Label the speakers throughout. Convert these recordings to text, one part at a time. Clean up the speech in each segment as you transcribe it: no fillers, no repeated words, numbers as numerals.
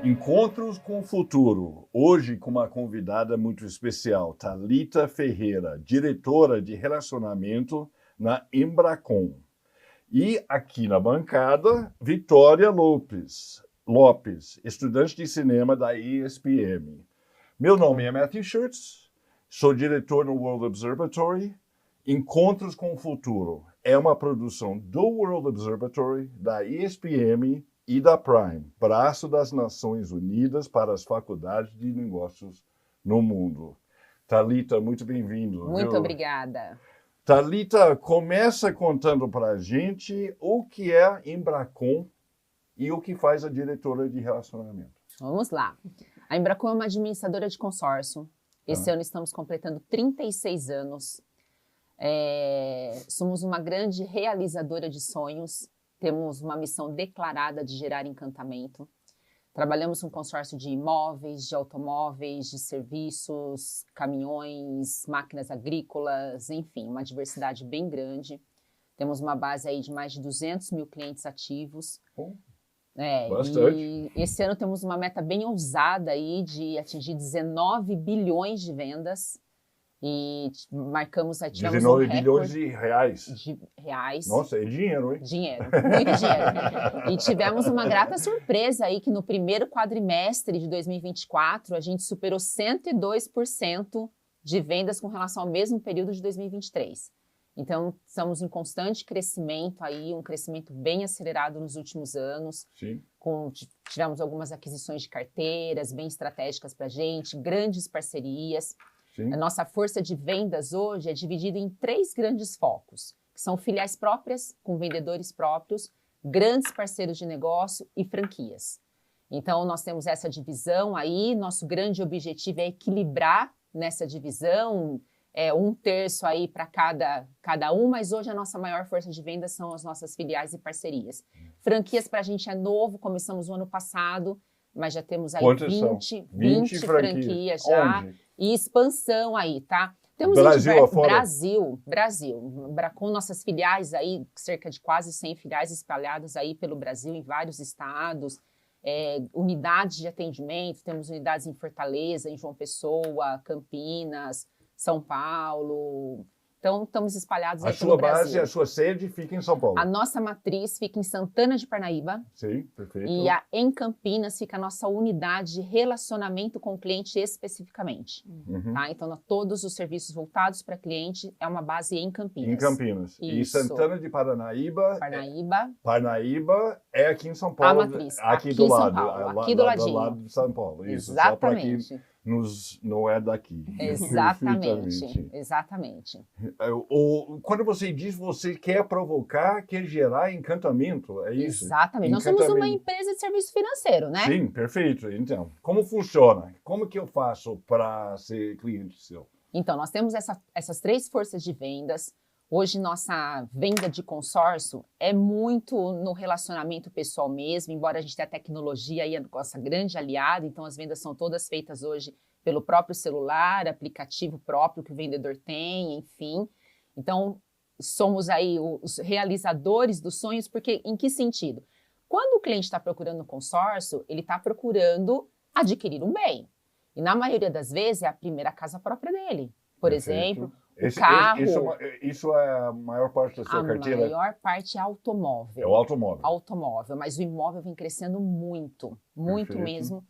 Speaker 1: Encontros com o Futuro, hoje com uma convidada muito especial, Thalita Ferreira, diretora de relacionamento na Embracon. E aqui na bancada, Vitória Lopes, estudante de cinema da ESPM. Meu nome é Matthew Schurtz, sou diretor no World Observatory. Encontros com o Futuro é uma produção do World Observatory, da ESPM e da Prime, braço das Nações Unidas para as faculdades de negócios no mundo. Thalita, muito bem-vindo.
Speaker 2: Muito obrigada.
Speaker 1: Thalita, começa contando para a gente o que é a Embracon e o que faz a diretora de relacionamento.
Speaker 2: Vamos lá. A Embracon é uma administradora de consórcio. Esse ano estamos completando 36 anos. Somos uma grande realizadora de sonhos. Temos uma missão declarada de gerar encantamento. Trabalhamos com consórcio de imóveis, de automóveis, de serviços, caminhões, máquinas agrícolas, enfim, uma diversidade bem grande. Temos uma base aí de mais de 200 mil clientes ativos.
Speaker 1: Bastante.
Speaker 2: E esse ano temos uma meta bem ousada aí de atingir 19 bilhões de vendas. E marcamos, tivemos
Speaker 1: 19
Speaker 2: um
Speaker 1: bilhões de reais.
Speaker 2: De reais.
Speaker 1: Nossa, é dinheiro, hein?
Speaker 2: Dinheiro, muito dinheiro. E tivemos uma grata surpresa aí que no primeiro quadrimestre de 2024 a gente superou 102% de vendas com relação ao mesmo período de 2023. Então, estamos em constante crescimento aí, um crescimento bem acelerado nos últimos anos.
Speaker 1: Sim.
Speaker 2: Tivemos algumas aquisições de carteiras bem estratégicas para a gente, grandes parcerias.
Speaker 1: Sim.
Speaker 2: A nossa força de vendas hoje é dividida em 3 grandes focos, que são filiais próprias, com vendedores próprios, grandes parceiros de negócio e franquias. Então, nós temos essa divisão aí, nosso grande objetivo é equilibrar nessa divisão, 1/3 aí para cada um, mas hoje a nossa maior força de vendas são as nossas filiais e parcerias. Franquias para a gente é novo, começamos o ano passado, mas já temos aí 20 franquias já.
Speaker 1: Onde?
Speaker 2: E expansão aí, tá? Temos
Speaker 1: Brasil afora?
Speaker 2: Brasil. Com nossas filiais aí, cerca de quase 100 filiais espalhadas aí pelo Brasil, em vários estados. Unidades de atendimento, temos unidades em Fortaleza, em João Pessoa, Campinas, São Paulo. Então, estamos espalhados aí pelo Brasil.
Speaker 1: A sua base, a sua sede fica em São Paulo?
Speaker 2: A nossa matriz fica em Santana de Parnaíba.
Speaker 1: Sim, perfeito.
Speaker 2: E em Campinas fica a nossa unidade de relacionamento com o cliente especificamente. Tá? Então, todos os serviços voltados para cliente é uma base em Campinas.
Speaker 1: Em Campinas.
Speaker 2: Isso.
Speaker 1: E Santana de Parnaíba
Speaker 2: Parnaíba
Speaker 1: é aqui em São Paulo.
Speaker 2: A matriz.
Speaker 1: Aqui do lado.
Speaker 2: Paulo, aqui do ladinho.
Speaker 1: Do lado de São Paulo. Isso.
Speaker 2: Exatamente.
Speaker 1: Só para quem não é daqui.
Speaker 2: Exatamente.
Speaker 1: Quando você diz você quer provocar, quer gerar encantamento, é isso?
Speaker 2: Exatamente. Nós somos uma empresa de serviço financeiro, né?
Speaker 1: Sim, perfeito. Então, como funciona? Como que eu faço para ser cliente seu?
Speaker 2: Então, nós temos essas 3 forças de vendas. Hoje, nossa venda de consórcio é muito no relacionamento pessoal mesmo, embora a gente tenha a tecnologia aí, a nossa grande aliada, então as vendas são todas feitas hoje pelo próprio celular, aplicativo próprio que o vendedor tem, enfim. Então, somos aí os realizadores dos sonhos, porque em que sentido? Quando o cliente está procurando um consórcio, ele está procurando adquirir um bem. E na maioria das vezes é a primeira casa própria dele. Por exemplo, o carro.
Speaker 1: Isso é a maior parte da sua carteira?
Speaker 2: A maior parte é automóvel.
Speaker 1: É o automóvel.
Speaker 2: Automóvel, mas o imóvel vem crescendo muito
Speaker 1: Perfeito.
Speaker 2: mesmo.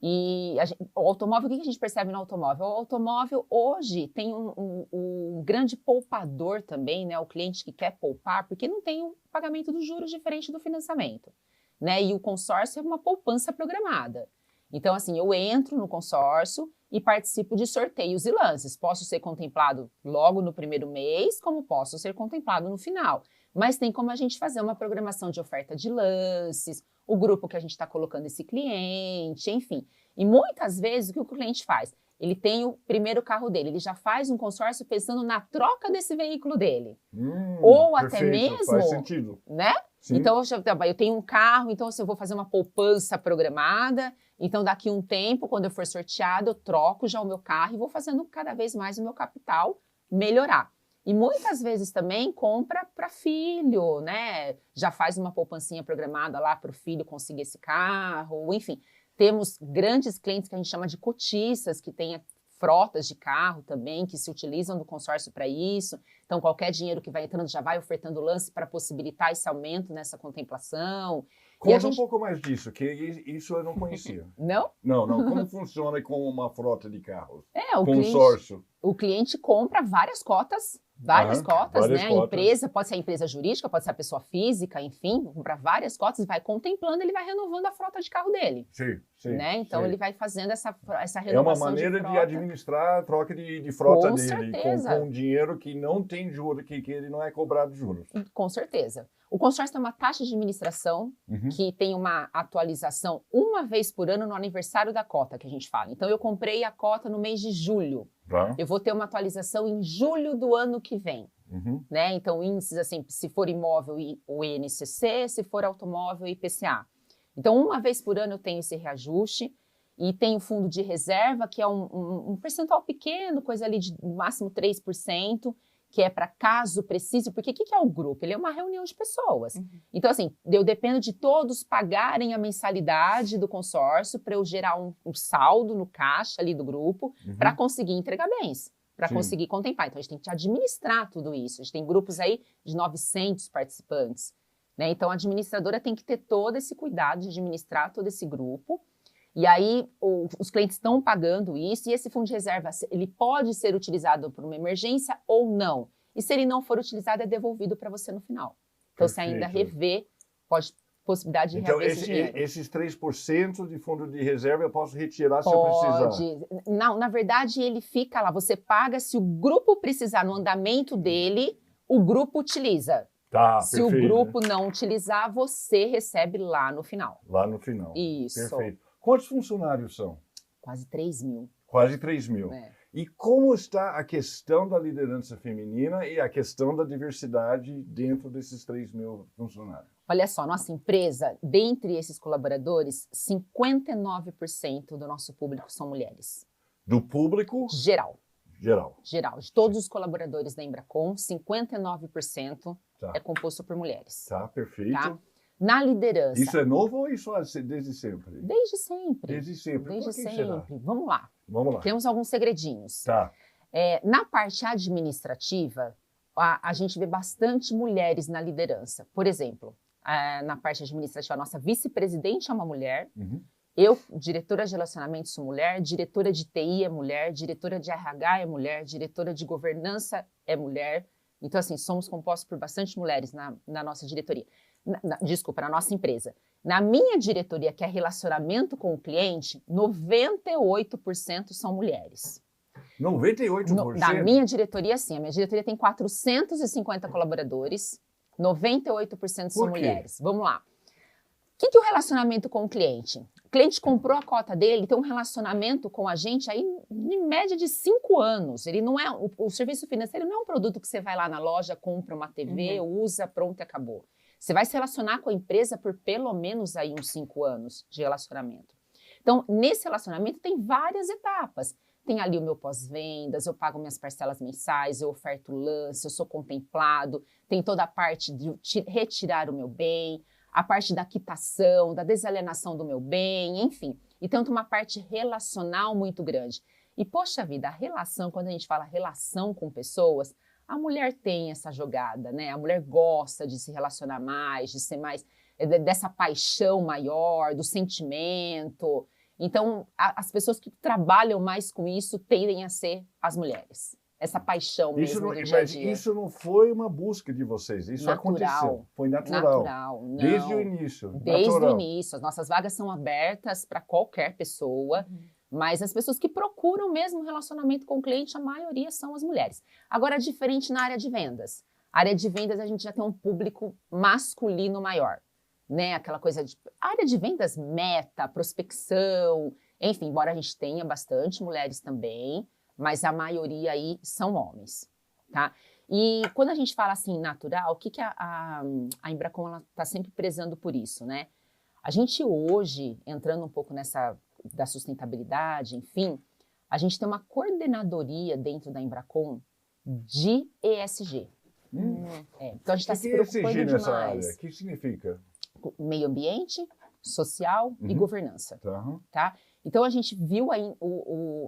Speaker 2: E o automóvel, o que a gente percebe no automóvel? O automóvel hoje tem um grande poupador também, né? O cliente que quer poupar, porque não tem um pagamento dos juros diferente do financiamento, né? E o consórcio é uma poupança programada. Então, assim, eu entro no consórcio e participo de sorteios e lances. Posso ser contemplado logo no primeiro mês, como posso ser contemplado no final. Mas tem como a gente fazer uma programação de oferta de lances, o grupo que a gente está colocando esse cliente, enfim. E muitas vezes o que o cliente faz? Ele tem o primeiro carro dele, ele já faz um consórcio pensando na troca desse veículo dele. Ou
Speaker 1: perfeito,
Speaker 2: até mesmo,
Speaker 1: faz sentido.
Speaker 2: Né?
Speaker 1: Sim.
Speaker 2: Então, eu tenho um carro, então eu vou fazer uma poupança programada, então daqui a um tempo, quando eu for sorteado, eu troco já o meu carro e vou fazendo cada vez mais o meu capital melhorar. E muitas vezes também compra para filho, né? Já faz uma poupancinha programada lá para o filho conseguir esse carro, enfim. Temos grandes clientes que a gente chama de cotistas, que têm frotas de carro também, que se utilizam do consórcio para isso. Então, qualquer dinheiro que vai entrando já vai ofertando lance para possibilitar esse aumento nessa contemplação.
Speaker 1: Conta um pouco mais disso, que isso eu não conhecia.
Speaker 2: Não?
Speaker 1: Não. Como funciona com uma frota de carros?
Speaker 2: O
Speaker 1: Consórcio.
Speaker 2: O cliente compra várias cotas, várias cotas, né? A empresa, pode ser a empresa jurídica, pode ser a pessoa física, enfim, compra várias cotas e vai contemplando, ele vai renovando a frota de carro dele.
Speaker 1: Sim.
Speaker 2: Né? Então, ele vai fazendo essa renovação.
Speaker 1: É uma maneira de administrar a troca de frota
Speaker 2: com
Speaker 1: dele,
Speaker 2: certeza.
Speaker 1: Com dinheiro que não tem juros, que ele não é cobrado juros.
Speaker 2: Com certeza. O consórcio tem uma taxa de administração que tem uma atualização uma vez por ano no aniversário da cota, que a gente fala. Então, eu comprei a cota no mês de julho. Eu vou ter uma atualização em julho do ano que vem. Né? Então, índices assim, se for imóvel, o INCC, se for automóvel, IPCA. Então, uma vez por ano eu tenho esse reajuste e tenho fundo de reserva, que é um percentual pequeno, coisa ali de no máximo 3%, que é para caso precise, porque o que é o grupo? Ele é uma reunião de pessoas. Então, assim, eu dependo de todos pagarem a mensalidade do consórcio para eu gerar um saldo no caixa ali do grupo para conseguir entregar bens, para conseguir contemplar. Então, a gente tem que administrar tudo isso. A gente tem grupos aí de 900 participantes. Né? Então, a administradora tem que ter todo esse cuidado de administrar todo esse grupo. E aí, os clientes estão pagando isso, e esse fundo de reserva, ele pode ser utilizado por uma emergência ou não. E se ele não for utilizado, é devolvido para você no final. Então, você ainda rever, possibilidade de reaver esse dinheiro.
Speaker 1: Esses 3% de fundo de reserva eu posso retirar se eu precisar?
Speaker 2: Não, na verdade, ele fica lá. Você paga se o grupo precisar no andamento dele, o grupo utiliza. Se o grupo não utilizar, você recebe lá no final.
Speaker 1: Lá no final.
Speaker 2: Isso.
Speaker 1: Perfeito. Quantos funcionários são?
Speaker 2: Quase 3 mil.
Speaker 1: Quase 3 mil. E como está a questão da liderança feminina e a questão da diversidade dentro desses 3 mil funcionários?
Speaker 2: Olha só, nossa empresa, dentre esses colaboradores, 59% do nosso público são mulheres.
Speaker 1: Do público?
Speaker 2: Geral. De todos os colaboradores da Embracon, 59% é composto por mulheres.
Speaker 1: Perfeito.
Speaker 2: Tá? Na liderança.
Speaker 1: Isso é novo ou isso é desde sempre?
Speaker 2: Desde sempre.
Speaker 1: Desde sempre.
Speaker 2: Desde
Speaker 1: Por que
Speaker 2: sempre.
Speaker 1: será?
Speaker 2: Vamos lá.
Speaker 1: Vamos lá.
Speaker 2: Temos alguns segredinhos. Na parte administrativa, a gente vê bastante mulheres na liderança. Por exemplo, na parte administrativa, a nossa vice-presidente é uma mulher. Eu, diretora de relacionamentos, sou mulher. Diretora de TI é mulher. Diretora de RH é mulher. Diretora de governança é mulher. Então, assim, somos compostos por bastante mulheres na nossa diretoria. Na nossa empresa. Na minha diretoria, que é relacionamento com o cliente, 98% são mulheres.
Speaker 1: 98%?
Speaker 2: Na minha diretoria, sim. A minha diretoria tem 450 colaboradores, 98% são mulheres. Vamos lá. O que é o relacionamento com o cliente? O cliente comprou a cota dele, tem um relacionamento com a gente aí em média de 5 anos. Ele não é, o serviço financeiro não é um produto que você vai lá na loja, compra uma TV, usa, pronto e acabou. Você vai se relacionar com a empresa por pelo menos aí uns 5 anos de relacionamento. Então, nesse relacionamento tem várias etapas. Tem ali o meu pós-vendas, eu pago minhas parcelas mensais, eu oferto lance, eu sou contemplado, tem toda a parte de retirar o meu bem, a parte da quitação, da desalienação do meu bem, enfim. E tanto uma parte relacional muito grande. E, poxa vida, a relação, quando a gente fala relação com pessoas, a mulher tem essa jogada, né? A mulher gosta de se relacionar mais, de ser mais, dessa paixão maior, do sentimento. Então, as pessoas que trabalham mais com isso tendem a ser as mulheres. Essa paixão mesmo do dia a dia.
Speaker 1: Mas isso não foi uma busca de vocês, isso aconteceu. Foi natural.
Speaker 2: Não.
Speaker 1: Desde o início.
Speaker 2: Desde o início. As nossas vagas são abertas para qualquer pessoa. Mas as pessoas que procuram mesmo um relacionamento com o cliente, a maioria são as mulheres. Agora, diferente na área de vendas. A área de vendas, a gente já tem um público masculino maior, né? Aquela coisa de... A área de vendas, meta, prospecção, enfim, embora a gente tenha bastante mulheres também, mas a maioria aí são homens, tá? E quando a gente fala assim, natural, o que a Embracon está sempre prezando por isso, né? A gente hoje, entrando um pouco nessa... da sustentabilidade, enfim, a gente tem uma coordenadoria dentro da Embracon de ESG.
Speaker 1: Então a gente está se preocupando demais. Nessa área? O que significa?
Speaker 2: Meio ambiente, social e governança.
Speaker 1: Tá.
Speaker 2: Tá? Então, a gente viu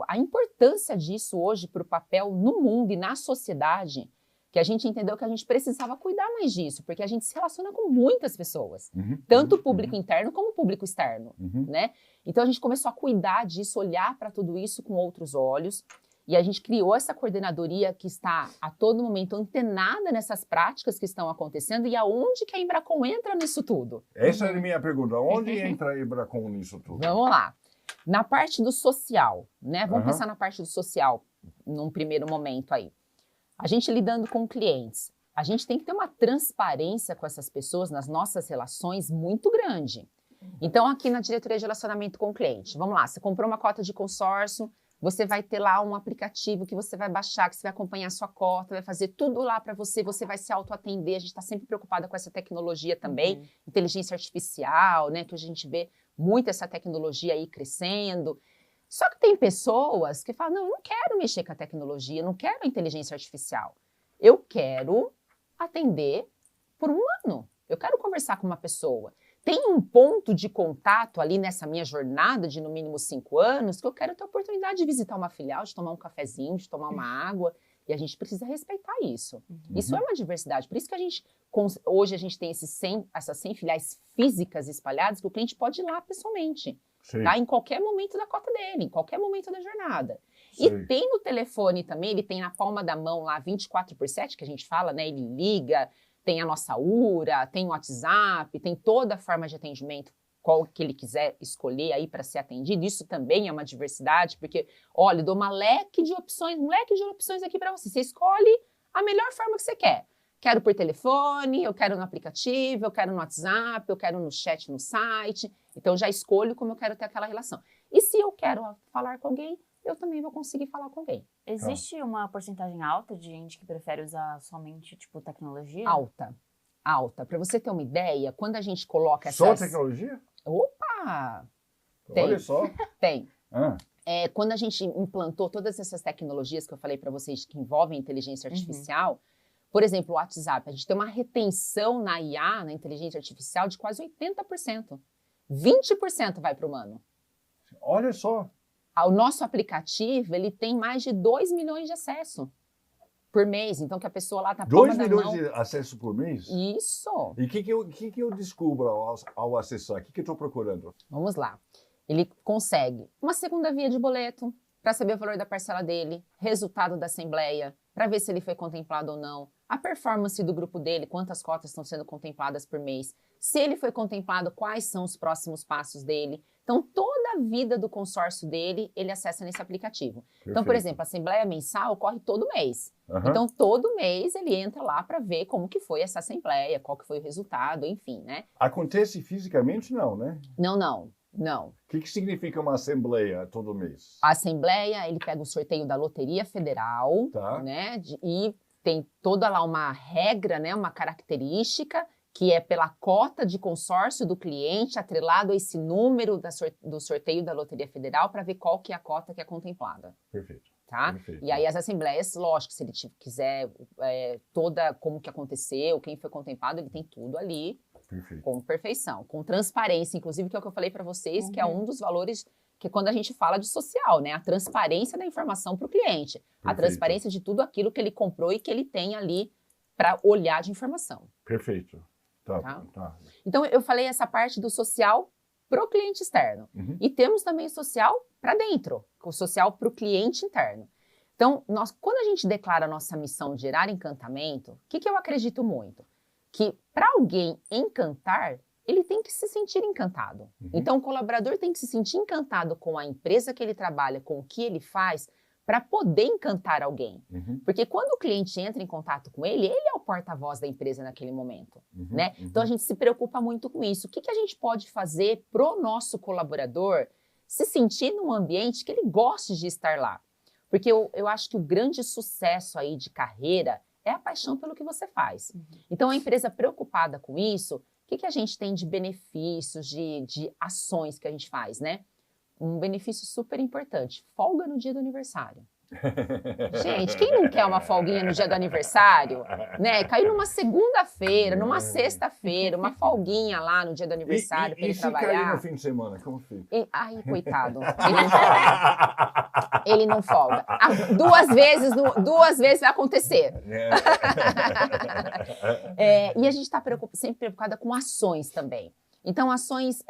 Speaker 2: a importância disso hoje para o papel no mundo e na sociedade, que a gente entendeu que a gente precisava cuidar mais disso, porque a gente se relaciona com muitas pessoas, tanto o público interno como o público externo, né? Então, a gente começou a cuidar disso, olhar para tudo isso com outros olhos, e a gente criou essa coordenadoria que está a todo momento antenada nessas práticas que estão acontecendo e aonde que a Embracon entra nisso tudo.
Speaker 1: Essa é a minha pergunta. Onde entra a Embracon nisso tudo?
Speaker 2: Vamos lá. Na parte do social, né? Vamos pensar na parte do social, num primeiro momento aí. A gente lidando com clientes, a gente tem que ter uma transparência com essas pessoas nas nossas relações muito grande. Então, aqui na diretoria de relacionamento com o cliente, vamos lá, você comprou uma cota de consórcio, você vai ter lá um aplicativo que você vai baixar, que você vai acompanhar a sua cota, vai fazer tudo lá para você, você vai se autoatender, a gente está sempre preocupada com essa tecnologia também, inteligência artificial, né, que a gente vê muito essa tecnologia aí crescendo. Só que tem pessoas que falam, não, eu não quero mexer com a tecnologia, eu não quero a inteligência artificial. Eu quero atender por um humano, eu quero conversar com uma pessoa. Tem um ponto de contato ali nessa minha jornada de no mínimo 5 anos que eu quero ter a oportunidade de visitar uma filial, de tomar um cafezinho, de tomar uma água. E a gente precisa respeitar isso. Isso é uma diversidade. Por isso que hoje a gente tem essas 100 filiais físicas espalhadas que o cliente pode ir lá pessoalmente. Tá? Em qualquer momento da cota dele, em qualquer momento da jornada. Sim. E tem no telefone também, ele tem na palma da mão lá 24/7, que a gente fala, né? Ele liga, tem a nossa URA, tem o WhatsApp, tem toda a forma de atendimento, qual que ele quiser escolher aí para ser atendido. Isso também é uma diversidade, porque, olha, eu dou um leque de opções aqui para você. Você escolhe a melhor forma que você quer. Quero por telefone, eu quero no aplicativo, eu quero no WhatsApp, eu quero no chat no site. Então, já escolho como eu quero ter aquela relação. E se eu quero falar com alguém, eu também vou conseguir falar com alguém.
Speaker 3: Existe uma porcentagem alta de gente que prefere usar somente, tipo, tecnologia?
Speaker 2: Alta. Para você ter uma ideia, quando a gente coloca essas...
Speaker 1: Só tecnologia?
Speaker 2: Opa!
Speaker 1: Olha só.
Speaker 2: Tem. Quando a gente implantou todas essas tecnologias que eu falei para vocês que envolvem inteligência artificial, por exemplo, o WhatsApp, a gente tem uma retenção na IA, na inteligência artificial, de quase 80%. 20% vai para o humano.
Speaker 1: Olha só.
Speaker 2: O nosso aplicativo, ele tem mais de 2 milhões de acessos por mês. Então, que a pessoa lá está...
Speaker 1: 2 milhões de acessos por mês?
Speaker 2: Isso.
Speaker 1: E o que eu descubro ao acessar? O que eu estou procurando?
Speaker 2: Vamos lá. Ele consegue uma segunda via de boleto para saber o valor da parcela dele, resultado da assembleia, para ver se ele foi contemplado ou não, a performance do grupo dele, quantas cotas estão sendo contempladas por mês, se ele foi contemplado, quais são os próximos passos dele. Então, toda a vida do consórcio dele, ele acessa nesse aplicativo. Perfeito. Então, por exemplo, a assembleia mensal ocorre todo mês. Então, todo mês ele entra lá para ver como que foi essa assembleia, qual que foi o resultado, enfim, né?
Speaker 1: Acontece fisicamente, não, né?
Speaker 2: Não.
Speaker 1: O que significa uma assembleia todo mês?
Speaker 2: A assembleia, ele pega o sorteio da Loteria Federal, né? E tem toda lá uma regra, né? Uma característica que é pela cota de consórcio do cliente, atrelado a esse número do sorteio da Loteria Federal, para ver qual que é a cota que é contemplada.
Speaker 1: Perfeito.
Speaker 2: Tá? Perfeito. E aí as assembleias, lógico, se ele quiser toda como que aconteceu, quem foi contemplado, ele tem tudo ali. Perfeito. Com perfeição, com transparência, inclusive, que é o que eu falei para vocês, que é um dos valores que quando a gente fala de social, né? A transparência da informação para o cliente. Perfeito. A transparência de tudo aquilo que ele comprou e que ele tem ali para olhar de informação.
Speaker 1: Perfeito. Tá.
Speaker 2: Então, eu falei essa parte do social para o cliente externo. E temos também o social para dentro, o social para o cliente interno. Então, quando a gente declara a nossa missão de gerar encantamento, o que eu acredito muito? Que para alguém encantar, ele tem que se sentir encantado. Então, o colaborador tem que se sentir encantado com a empresa que ele trabalha, com o que ele faz, para poder encantar alguém. Porque quando o cliente entra em contato com ele é o porta-voz da empresa naquele momento. Né? Então, a gente se preocupa muito com isso. O que a gente pode fazer para o nosso colaborador se sentir num ambiente que ele goste de estar lá? Porque eu acho que o grande sucesso aí de carreira é a paixão pelo que você faz. Então, a empresa preocupada com isso, o que a gente tem de benefícios, de ações que a gente faz, né? Um benefício super importante, folga no dia do aniversário. Gente, quem não quer uma folguinha no dia do aniversário? Né? Caiu numa segunda-feira, numa sexta-feira, uma folguinha lá no dia do aniversário para ele
Speaker 1: se
Speaker 2: trabalhar.
Speaker 1: cair no fim de semana, como fica?
Speaker 2: Ai, coitado. Ele não folga. Ele não folga. Duas vezes vai acontecer. E a gente está sempre preocupada com ações também. Então, ações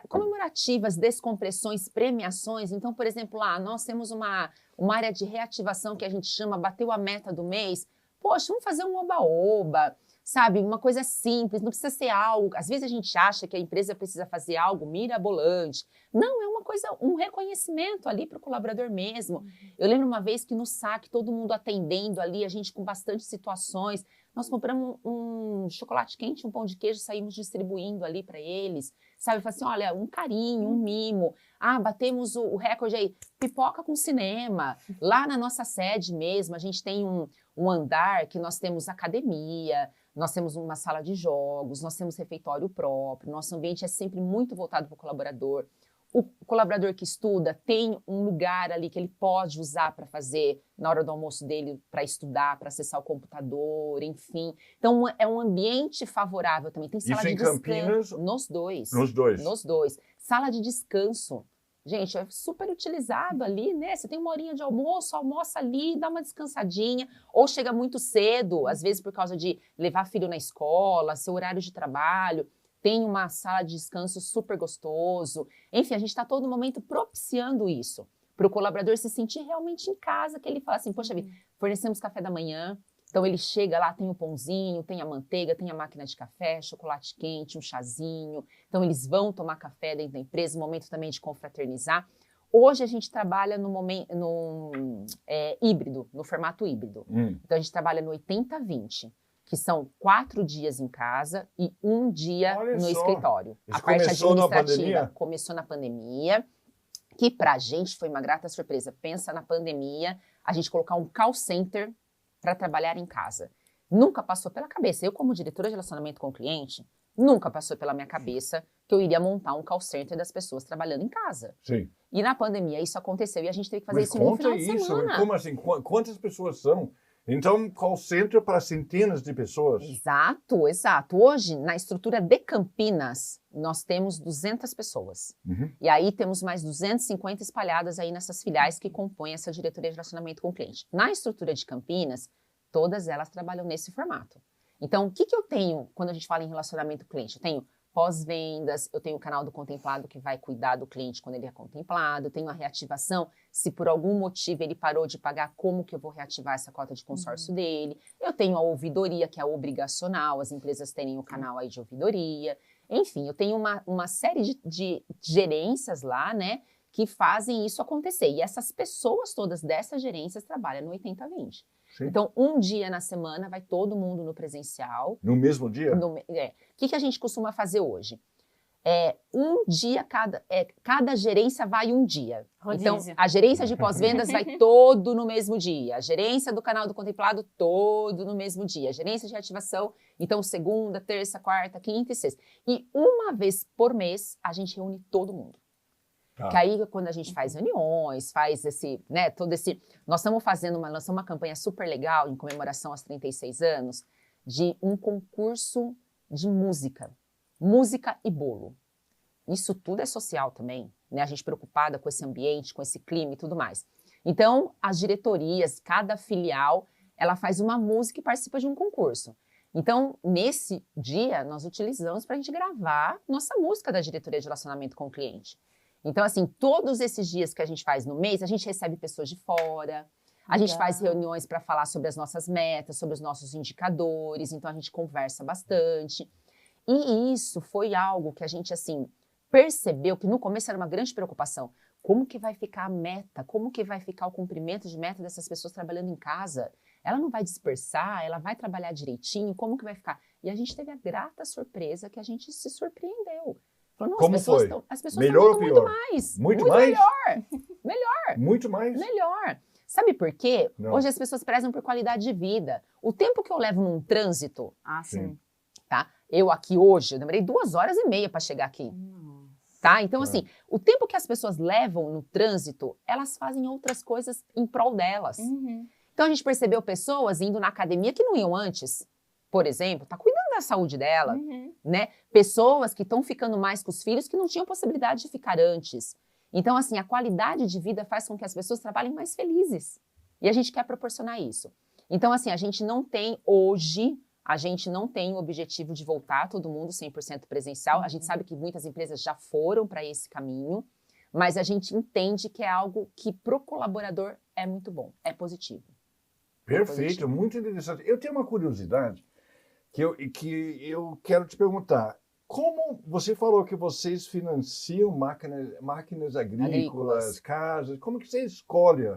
Speaker 2: comemorativas, descompressões, premiações. Então, por exemplo, lá nós temos uma área de reativação que a gente chama bateu a meta do mês. Poxa, vamos fazer um oba-oba, sabe? Uma coisa simples, não precisa ser algo. Às vezes a gente acha que a empresa precisa fazer algo mirabolante. Não, é uma coisa, um reconhecimento ali para o colaborador mesmo. Eu lembro uma vez que no saque, todo mundo atendendo ali, a gente com bastante situações. Nós compramos um chocolate quente, um pão de queijo, saímos distribuindo ali para eles, sabe? Falei assim, olha, um carinho, um mimo. Batemos o recorde aí, pipoca com cinema. Lá na nossa sede mesmo, a gente tem um andar que nós temos academia, nós temos uma sala de jogos, nós temos refeitório próprio, nosso ambiente é sempre muito voltado para o colaborador. O colaborador que estuda tem um lugar ali que ele pode usar para fazer na hora do almoço dele, para estudar, para acessar o computador, enfim. Então, é um ambiente favorável também. Tem sala de descanso.
Speaker 1: Campinas?
Speaker 2: Nos dois.
Speaker 1: Nos dois.
Speaker 2: Nos dois. Sala de descanso. Gente, é super utilizado ali, né? Você tem uma horinha de almoço, almoça ali, dá uma descansadinha, ou chega muito cedo, às vezes por causa de levar filho na escola, seu horário de trabalho. Tem uma sala de descanso super gostoso. Enfim, a gente está todo momento propiciando isso, para o colaborador se sentir realmente em casa, que ele fala assim, poxa vida, fornecemos café da manhã, então ele chega lá, tem o pãozinho, tem a manteiga, tem a máquina de café, chocolate quente, um chazinho. Então eles vão tomar café dentro da empresa, um momento também de confraternizar. Hoje a gente trabalha no híbrido, no formato híbrido. Então a gente trabalha no 80-20. Que são 4 dias em casa e 1 dia no escritório.
Speaker 1: Isso
Speaker 2: a parte administrativa
Speaker 1: começou
Speaker 2: na pandemia, que para a gente foi uma grata surpresa. Pensa na pandemia, a gente colocar um call center para trabalhar em casa. Nunca passou pela cabeça. Eu, como diretora de relacionamento com o cliente, nunca passou pela minha cabeça que eu iria montar um call center das pessoas trabalhando em casa.
Speaker 1: Sim.
Speaker 2: E na pandemia isso aconteceu e a gente teve que fazer isso no final de semana.
Speaker 1: Como assim? Quantas pessoas são? Então, call center para centenas de pessoas.
Speaker 2: Exato, exato. Hoje, na estrutura de Campinas, nós temos 200 pessoas. E aí temos mais 250 espalhadas aí nessas filiais que compõem essa diretoria de relacionamento com o cliente. Na estrutura de Campinas, todas elas trabalham nesse formato. Então, o que eu tenho quando a gente fala em relacionamento com o cliente? Eu tenho pós-vendas, eu tenho o canal do contemplado que vai cuidar do cliente quando ele é contemplado, eu tenho a reativação, se por algum motivo ele parou de pagar, como que eu vou reativar essa cota de consórcio dele, eu tenho a ouvidoria, que é obrigacional, as empresas terem o canal aí de ouvidoria, enfim, eu tenho uma série de gerências lá, né, que fazem isso acontecer, e essas pessoas todas dessas gerências trabalham no 80-20. Sim. Então, um dia na semana vai todo mundo no presencial.
Speaker 1: No mesmo dia?
Speaker 2: O que a gente costuma fazer hoje? Um dia, cada gerência vai um dia.
Speaker 3: Rodízio.
Speaker 2: Então, a gerência de pós-vendas vai todo no mesmo dia. A gerência do canal do contemplado, todo no mesmo dia. A gerência de ativação, então, segunda, terça, quarta, quinta e sexta. E uma vez por mês, a gente reúne todo mundo. Que aí, quando a gente faz reuniões, faz nós estamos lançamos uma campanha super legal em comemoração aos 36 anos de um concurso de música e bolo. Isso tudo é social também, né? A gente preocupada com esse ambiente, com esse clima e tudo mais. Então, as diretorias, cada filial, ela faz uma música e participa de um concurso. Então, nesse dia, nós utilizamos para a gente gravar nossa música da diretoria de relacionamento com o cliente. Então, assim, todos esses dias que a gente faz no mês, a gente recebe pessoas de fora, a gente faz reuniões para falar sobre as nossas metas, sobre os nossos indicadores, então a gente conversa bastante. E isso foi algo que a gente, assim, percebeu que no começo era uma grande preocupação. Como que vai ficar a meta? Como que vai ficar o cumprimento de meta dessas pessoas trabalhando em casa? Ela não vai dispersar? Ela vai trabalhar direitinho? Como que vai ficar? E a gente teve a grata surpresa que a gente se surpreendeu. Falou,
Speaker 1: como foi?
Speaker 2: As pessoas
Speaker 1: melhor
Speaker 2: estão
Speaker 1: ou pior?
Speaker 2: Muito mais.
Speaker 1: Muito mais?
Speaker 2: Melhor.
Speaker 1: Muito mais?
Speaker 2: Melhor. Sabe por quê?
Speaker 1: Não.
Speaker 2: Hoje as pessoas prezam por qualidade de vida. O tempo que eu levo num trânsito,
Speaker 3: sim.
Speaker 2: Tá? Eu aqui hoje, eu demorei 2 horas e meia para chegar aqui. Tá? Então, assim, o tempo que as pessoas levam no trânsito, elas fazem outras coisas em prol delas. Então, a gente percebeu pessoas indo na academia que não iam antes, por exemplo, tá cuidando da saúde dela, né? Pessoas que estão ficando mais com os filhos que não tinham possibilidade de ficar antes. Então, assim, a qualidade de vida faz com que as pessoas trabalhem mais felizes. E a gente quer proporcionar isso. Então, assim, a gente não tem hoje... A gente não tem o objetivo de voltar todo mundo 100% presencial. A gente sabe que muitas empresas já foram para esse caminho, mas a gente entende que é algo que para o colaborador é muito bom, é positivo.
Speaker 1: Perfeito, muito interessante. Eu tenho uma curiosidade que eu quero te perguntar. Como você falou que vocês financiam máquinas agrícolas, casas, como que você escolhe?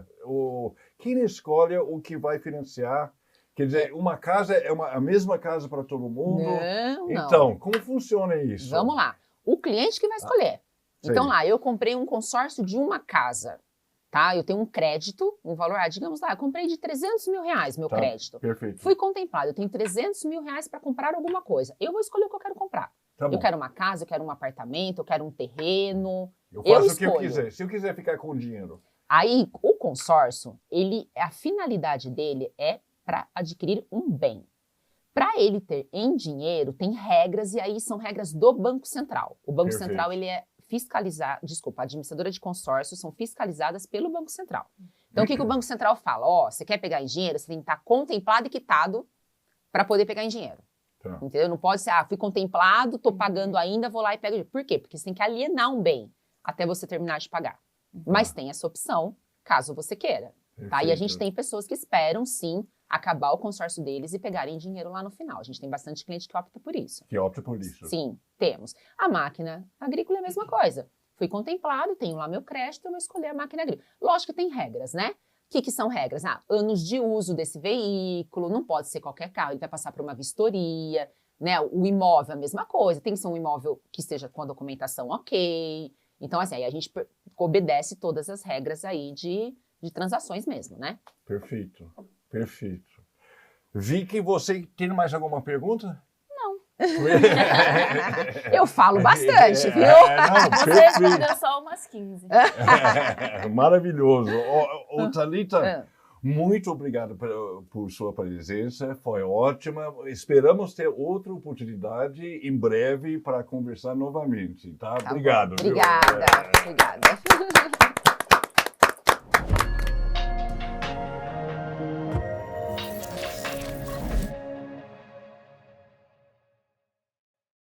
Speaker 1: Quem escolhe o que vai financiar? Quer dizer, uma casa é a mesma casa para todo mundo?
Speaker 2: Não.
Speaker 1: Então, como funciona isso?
Speaker 2: Vamos lá. O cliente que vai escolher. Então lá, eu comprei um consórcio de uma casa, tá? Eu tenho um crédito, um valor, digamos lá, eu comprei de 300 mil reais meu crédito.
Speaker 1: Perfeito.
Speaker 2: Fui contemplado, eu tenho 300 mil reais para comprar alguma coisa. Eu vou escolher o que eu quero comprar. Eu quero uma casa, eu quero um apartamento, eu quero um terreno.
Speaker 1: Eu faço o que eu quiser, se eu quiser ficar com o dinheiro.
Speaker 2: Aí, o consórcio, a finalidade dele é para adquirir um bem. Para ele ter em dinheiro, tem regras, e aí são regras do Banco Central. O Banco Central, ele é fiscalizado, a administradora de consórcios são fiscalizadas pelo Banco Central. Então, o que o Banco Central fala? Você quer pegar em dinheiro, você tem que estar contemplado e quitado para poder pegar em dinheiro. Entendeu? Não pode ser, fui contemplado, estou pagando ainda, vou lá e pego. Por quê? Porque você tem que alienar um bem até você terminar de pagar. Mas tem essa opção, caso você queira. Tá? E a gente tem pessoas que esperam, sim, acabar o consórcio deles e pegarem dinheiro lá no final. A gente tem bastante cliente que opta por isso.
Speaker 1: Que opta por isso.
Speaker 2: Sim, temos. A máquina agrícola é a mesma coisa. Fui contemplado, tenho lá meu crédito, eu vou escolher a máquina agrícola. Lógico que tem regras, né? O que são regras? Anos de uso desse veículo, não pode ser qualquer carro, ele vai passar por uma vistoria, né? O imóvel é a mesma coisa, tem que ser um imóvel que esteja com a documentação ok. Então, assim, aí a gente obedece todas as regras aí de transações mesmo, né?
Speaker 1: Perfeito. Vi que você tem mais alguma pergunta?
Speaker 3: Não.
Speaker 2: Eu falo bastante, viu?
Speaker 3: Você respondeu só umas 15.
Speaker 1: Maravilhoso. Thalita, muito obrigado por sua presença, foi ótima. Esperamos ter outra oportunidade em breve para conversar novamente, tá? Obrigado.
Speaker 2: Obrigada.